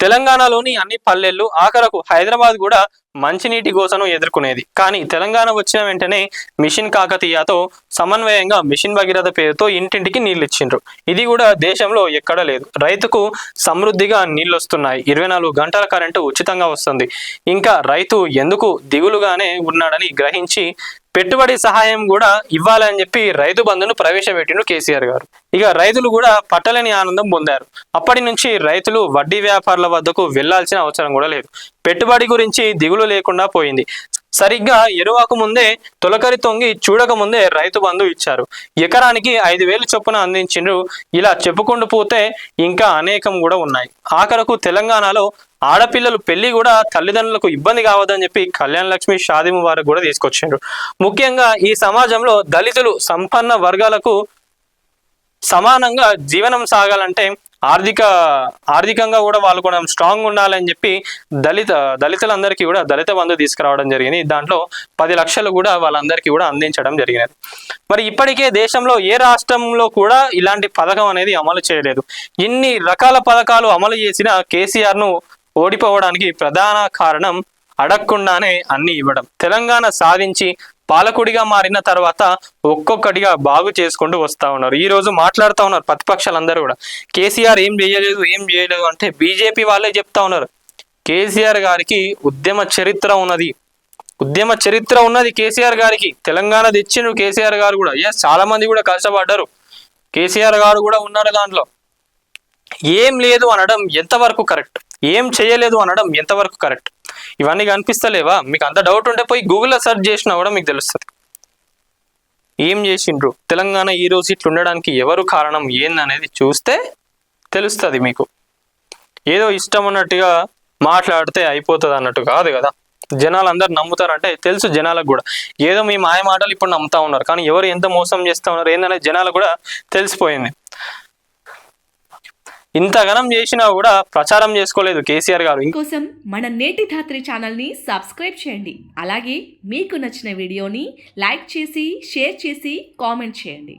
తెలంగాణలోని అన్ని పల్లెల్లో ఆఖరకు హైదరాబాద్ కూడా మంచినీటి కోసను ఎదుర్కొనేది. కానీ తెలంగాణ వచ్చిన వెంటనే మిషన్ కాకతీయతో సమన్వయంగా మిషన్ భగీరథ పేరుతో ఇంటింటికి నీళ్ళు ఇచ్చిండ్రు. ఇది కూడా దేశంలో ఎక్కడా లేదు. రైతుకు సమృద్ధిగా నీళ్ళు వస్తున్నాయి. 24 గంటల కరెంటు ఉచితంగా వస్తుంది. ఇంకా రైతు ఎందుకు దిగులుగానే ఉన్నాడని గ్రహించి పెట్టుబడి సహాయం కూడా ఇవ్వాలని చెప్పి రైతు బంధును ప్రవేశపెట్టిండు కేసీఆర్ గారు. ఇక రైతులు కూడా పట్టలేని ఆనందం పొందారు. అప్పటి నుంచి రైతులు వడ్డీ వ్యాపారుల వద్దకు వెళ్లాల్సిన అవసరం కూడా లేదు. పెట్టుబడి గురించి దిగులు లేకుండా పోయింది. సరిగ్గా ఎరువాకు ముందే తొలకరి తొంగి చూడక ముందే రైతు బంధు ఇచ్చారు. ఎకరానికి 5,000 చొప్పున అందించిండ్రు. ఇలా చెప్పుకుంటూ పోతే ఇంకా అనేకం కూడా ఉన్నాయి. ఆఖరకు తెలంగాణలో ఆడపిల్లలు పెళ్లి కూడా తల్లిదండ్రులకు ఇబ్బంది కావద్దని చెప్పి కళ్యాణ లక్ష్మి షాదీ ముబారక్ కూడా తీసుకొచ్చిండ్రు. ముఖ్యంగా ఈ సమాజంలో దళితులు సంపన్న వర్గాలకు సమానంగా జీవనం సాగాలంటే ఆర్థికంగా కూడా వాళ్ళు కూడా స్ట్రాంగ్ ఉండాలని చెప్పి దళితులందరికీ కూడా దళిత బంధు తీసుకురావడం జరిగింది. దాంట్లో 10 లక్షలు కూడా వాళ్ళందరికీ కూడా అందించడం జరిగినది. మరి ఇప్పటికే దేశంలో ఏ రాష్ట్రంలో కూడా ఇలాంటి పథకం అనేది అమలు చేయలేదు. ఇన్ని రకాల పథకాలు అమలు చేసిన కేసీఆర్ను ఓడిపోవడానికి ప్రధాన కారణం అడగకుండానే అన్ని ఇవ్వడం. తెలంగాణ సాధించి పాలకుడిగా మారిన తర్వాత ఒక్కొక్కటిగా బాగు చేసుకుంటూ వస్తూ ఉన్నారు. ఈ రోజు మాట్లాడుతూ ఉన్నారు ప్రతిపక్షాలందరూ కూడా కేసీఆర్ ఏం చేయలేదు అంటే బీజేపీ వాళ్ళే చెప్తా ఉన్నారు. కేసీఆర్ గారికి ఉద్యమ చరిత్ర ఉన్నది కేసీఆర్ గారికి. తెలంగాణ తెచ్చిండు కేసీఆర్ గారు కూడా. చాలా మంది కూడా కష్టపడ్డారు. కేసీఆర్ గారు కూడా ఉన్నారు దాంట్లో. ఏం లేదు అనడం ఎంతవరకు కరెక్ట్, ఏం చేయలేదు అనడం ఎంతవరకు కరెక్ట్, ఇవన్నీ కనిపిస్తలేవా? మీకు అంత డౌట్ ఉంటే పోయి గూగుల్లో సెర్చ్ చేసినా కూడా మీకు తెలుస్తుంది. ఏం చేసిండ్రు? తెలంగాణ ఈ రోజు ఇట్లా ఉండడానికి ఎవరు కారణం ఏందనేది చూస్తే తెలుస్తుంది మీకు. ఏదో ఇష్టం ఉన్నట్టుగా మాట్లాడితే అయిపోతుంది అన్నట్టు కాదు కదా. జనాలు అందరు నమ్ముతారంటే తెలుసు జనాలకు కూడా. ఏదో మీ మాయ మాటలు ఇప్పుడు నమ్ముతా ఉన్నారు, కానీ ఎవరు ఎంత మోసం చేస్తూ ఉన్నారు ఏందనేది జనాలకు కూడా తెలిసిపోయింది. ఇంతగానం చేసినా కూడా ప్రచారం చేసుకోలేదు కేసీఆర్ గారు. కోసం మన నేటి ధాత్రి ఛానల్ ని సబ్స్క్రైబ్ చేయండి. అలాగే మీకు నచ్చిన వీడియోని లైక్ చేసి షేర్ చేసి కామెంట్ చేయండి.